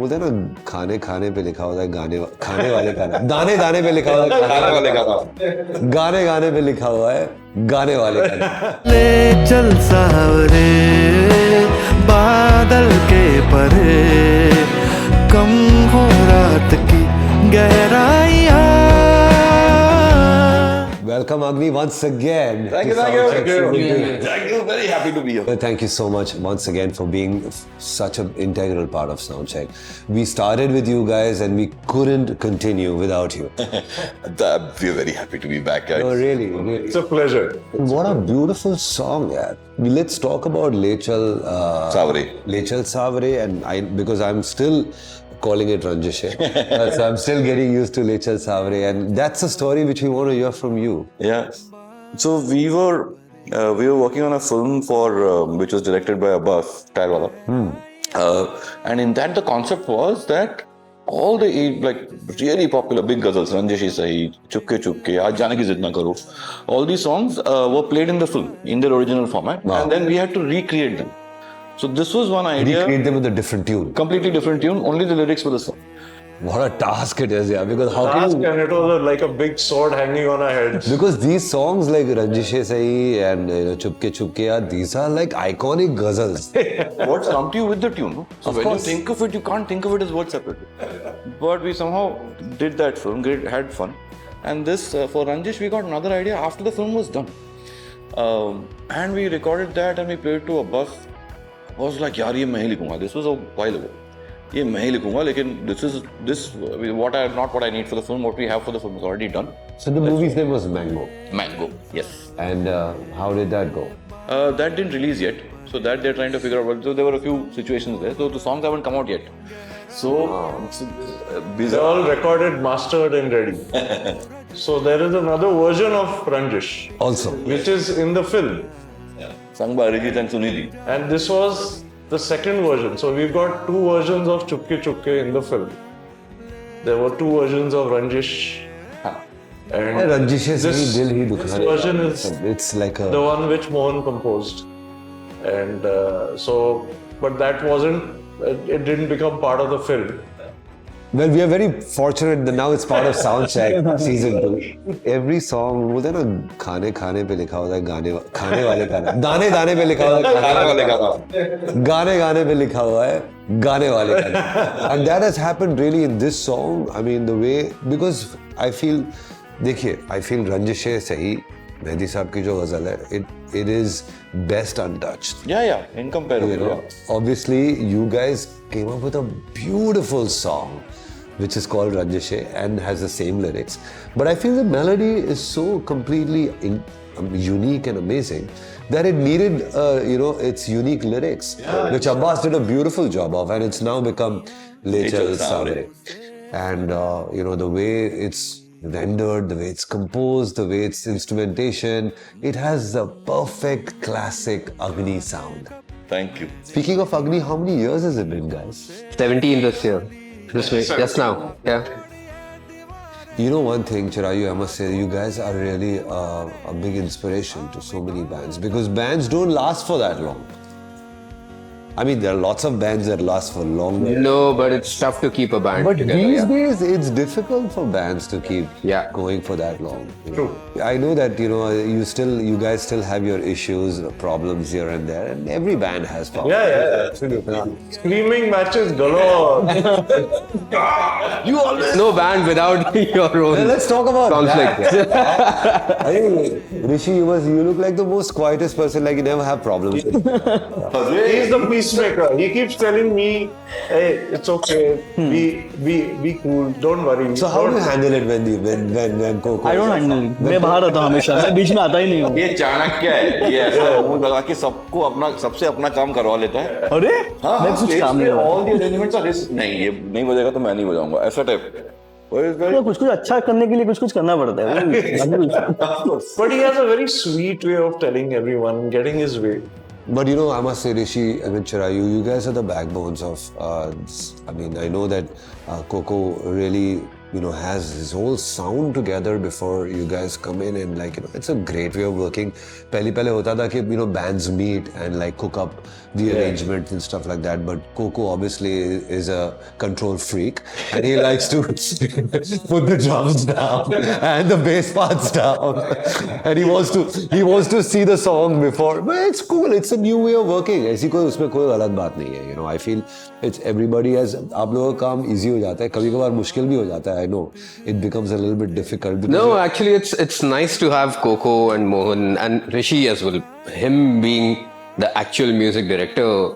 बोलते हैं ना खाने खाने पे लिखा होता है गाने खाने वाले का नाम, दाने दाने पे लिखा होता है खाने वाले का नाम, गाने गाने पे लिखा हुआ है गाने वाले का नाम। ले चल सावरे बादल के परे, कम हो रात की गहराइयाँ। Welcome Agnee once again. Thank you. Very happy to be here. Thank you so much once again for being such an integral part of SoundChk. We started with you guys and we couldn't continue without you. We're very happy to be back, guys. No, really. It's a pleasure. What a beautiful song, yaar. Let's talk about Chal Saaware, and because I'm still calling it Ranjishe. So I'm still getting used to Chal Saaware, and that's a story which we want to hear from you. Yeah. So we were working on a film for which was directed by Abbas Tyrewala. And in that the concept was that all the really popular big ghazals, Ranjishi Sahi, Chupke Chupke, Aaj Jaane Ki Zid Na Karo, all these songs were played in the film in their original format. Wow. And then we had to recreate them. So this was one idea. Recreate them with a different tune. Completely different tune, only the lyrics were the same. What a task it is, yeah. Because how can you... And it was like a big sword hanging on our heads. Because these songs like Ranjishe Sahi and Chupke Chupke, these are like iconic ghazals. Words come to you with the tune. No? So when you think of it, you can't think of it as words separately. But we somehow did that film, had fun. And this, for Ranjish, we got another idea after the film was done. And we recorded that and we played to Abbas. I was like, yaar, ye main hi likhunga. This was a while ago. Ye main hi likhunga, lekin not what I need for the film, what we have for the film is already done. So the movie's name was Mango. Mango, yes. And how did that go? That didn't release yet. So that they're trying to figure out. So there were a few situations there. So the songs haven't come out yet. So they're all recorded, mastered and ready. So there is another version of Ranjish. Also. Which is in the film. Sung by Arijit and Nidhi. And this was the second version. So we've got two versions of Chupke Chupke in the film. There were two versions of Ranjish. And this version is it's like the one which Mohan composed. And but that it didn't become part of the film. Well, we are very fortunate that now it's part of SoundChk season 2. Every song, बोलते हैं ना खाने खाने पे लिखा होता है खाने वाले का नाम, दाने दाने पे लिखा होता है खाने वाले का नाम, गाने गाने पे लिखा हुआ है गाने वाले का नाम. And that has happened really in this song. I mean the way, because I feel Ranjishe Sahi, Mehdi साहब की जो गजल है, it is best untouched. Yeah, incomparable. You know, obviously you guys came up with a beautiful song which is called Ranjishe and has the same lyrics. But I feel the melody is so completely unique and amazing that it needed, its unique lyrics, which Abbas did a beautiful job of, and it's now become Chal Saaware. And, the way it's rendered, the way it's composed, the way it's instrumentation, it has the perfect classic Agnee sound. Thank you. Speaking of Agnee, how many years has it been, guys? 17 this year. This week, just now. Yeah. You know one thing, Chirayu, I must say, you guys are really a big inspiration to so many bands, because bands don't last for that long. I mean, there are lots of bands that last for longer. No, but it's tough to keep a band together. These days, it's difficult for bands to keep going for that long. True. I know that, you guys still have your issues, problems here and there, and every band has problems. Yeah, absolutely. Screaming matches galore. You always... No band without your own Let's talk about conflict. I think, Rishi, you look like the most quietest person, like you never have problems. He's the peacemaker. He keeps telling me, hey, it's okay, be cool, don't worry. So how do you handle it when Koco? I don't handle it. मैं बाहर रहता हूँ हमेशा, मैं बीच में आता ही नहीं हूँ. ये चाणक्य है, ये ऐसा मुंह लगा के सबसे अपना काम करवा लेता है. अरे? मैं कुछ काम नहीं. All the arrangements are this. नहीं, ये नहीं बजेगा तो मैं नहीं बजाऊंगा. ऐसा टाइप. कुछ अच्छा करने के लिए कुछ करना पड़ता है. But he has a very sweet way of telling everyone, getting his way. But I must say, Rishi and Chirayu, you guys are the backbones of, I know that Koco really has his whole sound together before you guys come in, and like, it's a great way of working. Pehle hota tha ki, bands meet and like cook up the arrangements and stuff like that. But Koco obviously is a control freak, and he likes to put the drums down and the bass parts down, and he wants to see the song before. But it's cool. It's a new way of working. ऐसी कोई उसमें कोई गलत बात नहीं है. I feel it's everybody has. आप लोगों का काम easy हो जाता है. कभी-कभार मुश्किल भी हो जाता है. I know it becomes a little bit difficult. No, actually, it's nice to have Koco and Mohan and Rishi as well. Him being the actual music director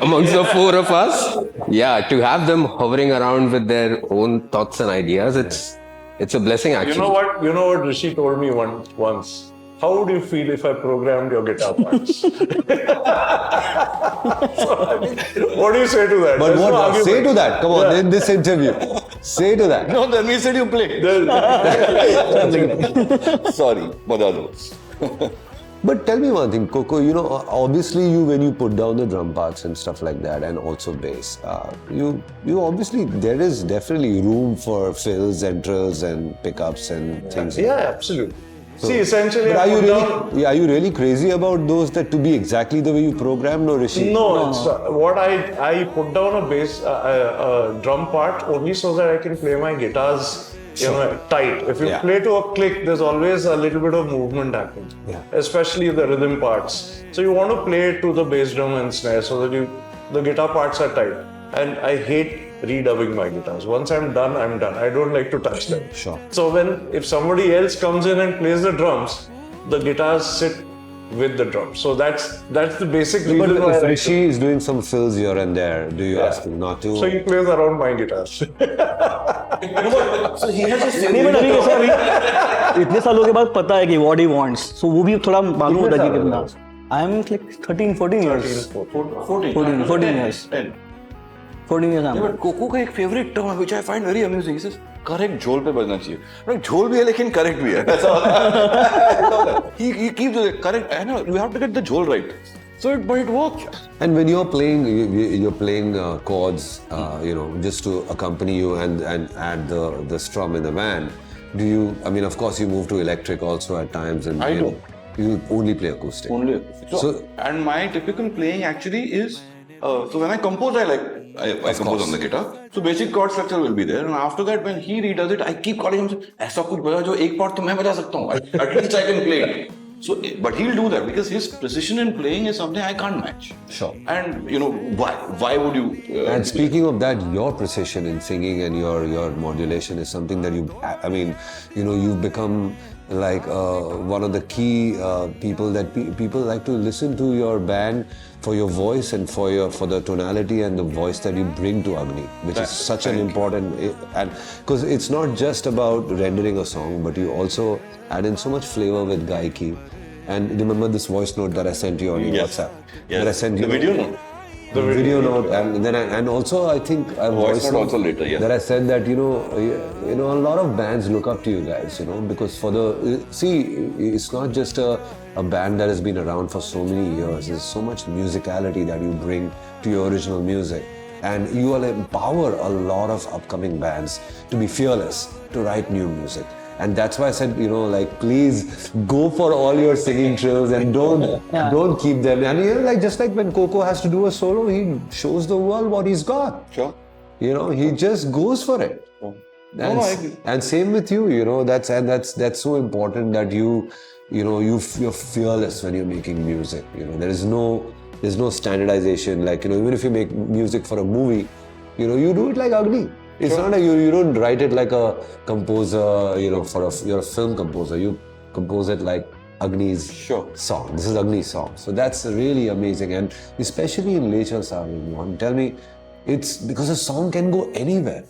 amongst the four of us. Yeah, to have them hovering around with their own thoughts and ideas, it's a blessing actually. You know what Rishi told me once? How would you feel if I programmed your guitar parts? So, I mean, what do you say to that? But There's what? no argument. Say to that. Come on, in this interview. Say to that. No, then we said you play. Sorry, madado. But tell me one thing, Koco, obviously when you put down the drum parts and stuff like that, and also bass, you obviously, there is definitely room for fills and trills and pickups and things. Yeah, absolutely. See, essentially, But are you really crazy about those that to be exactly the way you programmed, or Rishi? No, it's what I put down a bass, a drum part only so that I can play my guitars, tight. If you play to a click, there's always a little bit of movement happening, especially the rhythm parts. So you want to play to the bass drum and snare so that the guitar parts are tight. And I hate redubbing my guitars. Once I'm done, I'm done. I don't like to touch them. Sure. So if somebody else comes in and plays the drums, the guitars sit with the drums. So that's the basic reason But why if Rishi is doing some fills here and there, do you ask him not to? So he plays around my guitars. So he has a नहीं, but अभी कैसे अभी इतने सालों के बाद पता है कि what he wants. So वो भी थोड़ा मालूम होता है कि कितना. I am like 14 years. 14 years. 14 years. Yeah, but Koco का एक favorite term which I find very amusing. He says correct झोल पे बजना चाहिए. Like झोल भी है लेकिन correct भी है. ऐसा होता है. He keeps it correct. I know you have to get the झोल right. But it works. And when you're playing chords, just to accompany you and add the strum in the band, do you? I mean, of course, you move to electric also at times, and I do. You only play acoustic. Only acoustic. And my typical playing actually is so when I compose, I compose on the guitar. So basic chord structure will be there, and after that, when he redoes it, I keep calling him. ऐसा कुछ बजा जो एक part तो मैं बजा सकता हूँ. At least I can play it. So, but he'll do that because his precision in playing is something I can't match. Sure. And why? Why would you? And speaking of that, your precision in singing and your modulation is something that you've become like one of the key people that people like to listen to your band for your voice and for the tonality and the voice that you bring to Agnee, which is such an important, and because it's not just about rendering a song, but you also add in so much flavor with Gaiki. And remember this voice note that I sent you on your WhatsApp? Yes. That I sent you. The video note. The video note, and then and also I think a voice note also later, yes. that I said that a lot of bands look up to you guys, because it's not just a band that has been around for so many years. There's so much musicality that you bring to your original music, and you will empower a lot of upcoming bands to be fearless, to write new music. And that's why I said, please go for all your singing trills and don't keep them. And just like when Koco has to do a solo, he shows the world what he's got. Sure. He just goes for it. I agree. And same with you. That's so important that you're fearless when you're making music. There's no standardization. Like even if you make music for a movie, you do it like Agnee. It's not like you don't write it like a composer, you're a film composer. You compose it like Agnee's song. This is Agnee's song. So that's really amazing. And especially in Chal Saaware, tell me, it's because a song can go anywhere.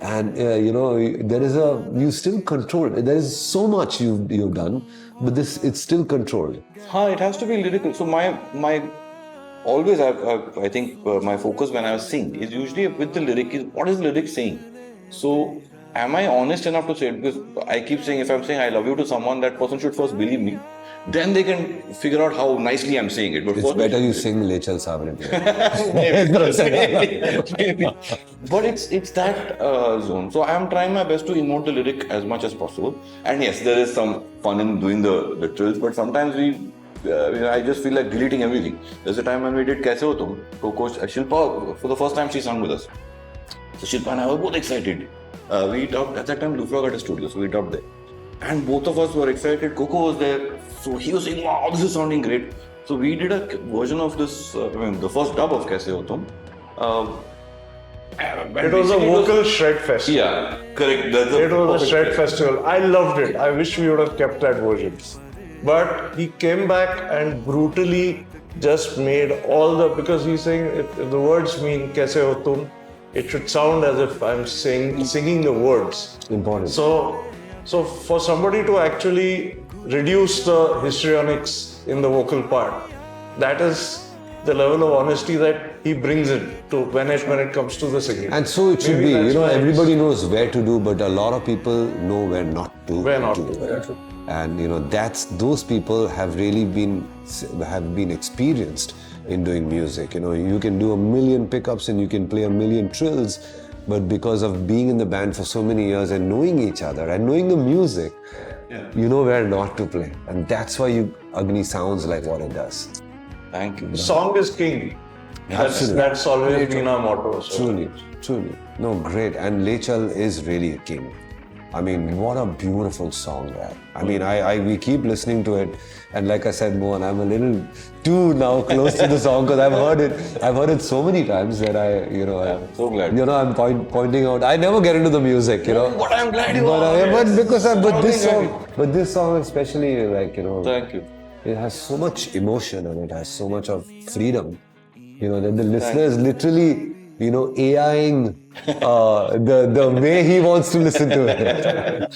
And, you still control it. There is so much you've done, but it's still controlled. It has to be lyrical. So always I think my focus when I sing is usually with the lyric is what is the lyric saying. So am I honest enough to say it? Because I keep saying if I'm saying I love you to someone, that person should first believe me, then they can figure out how nicely I'm saying it. But It's better you sing Le Chal Saaware. But it's that zone. So I am trying my best to emote the lyric as much as possible. And yes, there is some fun in doing the trills, but sometimes I just feel like deleting everything. There's a time when we did Kaise Ho Tum, Coco, Shilpa, for the first time she sang with us. So Shilpa and I were both excited. We talked, at that time Lufra got a studio, so we talked there. And both of us were excited. Coco was there, so he was saying, wow, this is sounding great. So we did a version of this, the first dub of Kaise Ho Tum. It was a vocal shred festival. Yeah, correct. It was a shred festival. I loved it. I wish we would have kept that version. But he came back and brutally just made because he's saying if the words mean Kaise Ho Tum, it should sound as if I'm singing the words. Important. So for somebody to actually reduce the histrionics in the vocal part, that is the level of honesty that he brings in to when it comes to the singing. And so it should Maybe be. that's why Everybody knows where to do, but a lot of people know where not to. do. And those people have really been experienced in doing music. You can do a million pickups and you can play a million trills, but because of being in the band for so many years and knowing each other and knowing the music, you know where not to play. And that's why Agnee sounds like what it does. Thank you. Song is king. That's always been our motto. So. Truly. No, great. And Le Chal is really a king. I mean, what a beautiful song, man. I mean, we keep listening to it, and like I said, Mohan, I'm a little too now close to the song because I've heard it so many times that I'm so glad. I'm pointing out. I never get into the music, But I'm glad you are. But this song especially, Thank you. it has so much emotion and it has so much of freedom, that the listener is literally, AIing the way he wants to listen to it.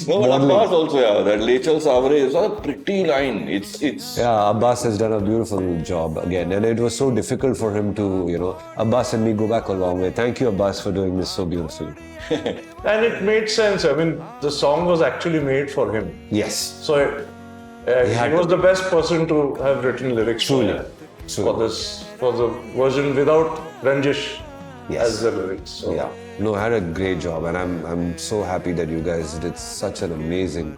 No, but Abbas also, that Le Chal Saaware is a pretty line. It's. Yeah, Abbas has done a beautiful job again, and it was so difficult for him to, Abbas and me go back a long way. Thank you, Abbas, for doing this so beautifully. And it made sense. I mean, the song was actually made for him. Yes. So he was the best person to have written lyrics for the version without Ranjish as the lyrics. So. Yeah. No, had a great job, and I'm so happy that you guys did such an amazing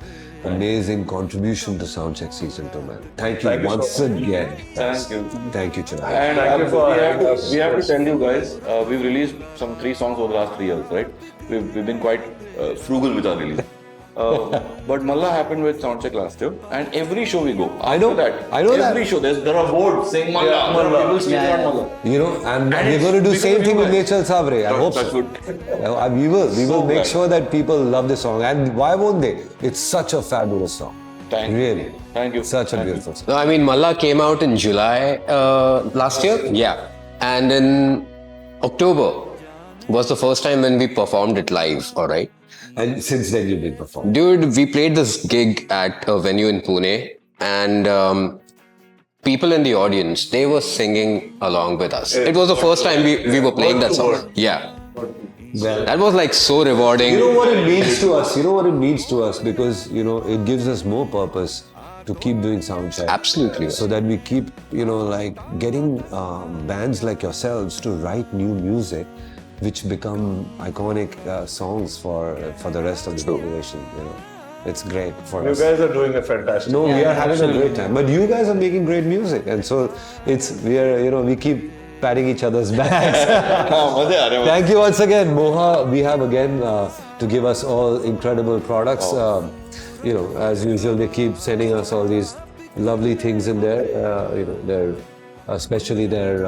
contribution to SoundChk Season 2, man. Thank you once again. Thank you. Thank you, Chirayu. And we have to tell you guys, we've released some 3 songs over the last 3 years, right? We've been quite frugal with our release. But Mallaah happened with SoundChk last year, and every show we go. I know that. Every show, there are boards saying Mallaah. There are people speaking on Mallaah. And we're going to do the same thing with Le Chal Saaware. I hope so. We will make sure that people love this song. And why won't they? It's such a fabulous song. Thank you. Really. Thank you. Such a beautiful song. No, I mean, Mallaah came out in July last year. Yeah. And in October was the first time when we performed it live, alright? And since then you've been performing. Dude, we played this gig at a venue in Pune, and people in the audience, they were singing along with us. It was the first time we were playing that song. Yeah. Well, that was like so rewarding. You know what it means to us? Because, it gives us more purpose to keep doing SoundChk. Absolutely. So that we keep, getting bands like yourselves to write new music which become iconic songs for the rest of the population. It's great for us. You guys are doing a fantastic. No, we are having a great time. But you guys are making great music, and so we keep patting each other's backs. Thank you once again, Moha. We have again to give us all incredible products. As usual, they keep sending us all these lovely things in there. Especially their.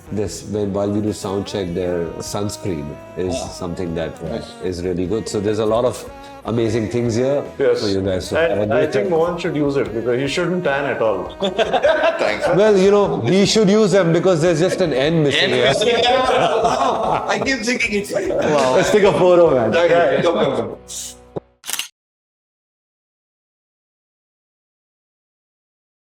While we do SoundChk, their sunscreen is something that is really good. So there's a lot of amazing things here for you guys. So I think Mohan should use it because he shouldn't tan at all. Thanks. Well, he should use them because there's just an N missing here. I keep thinking it's Let's take a photo, man.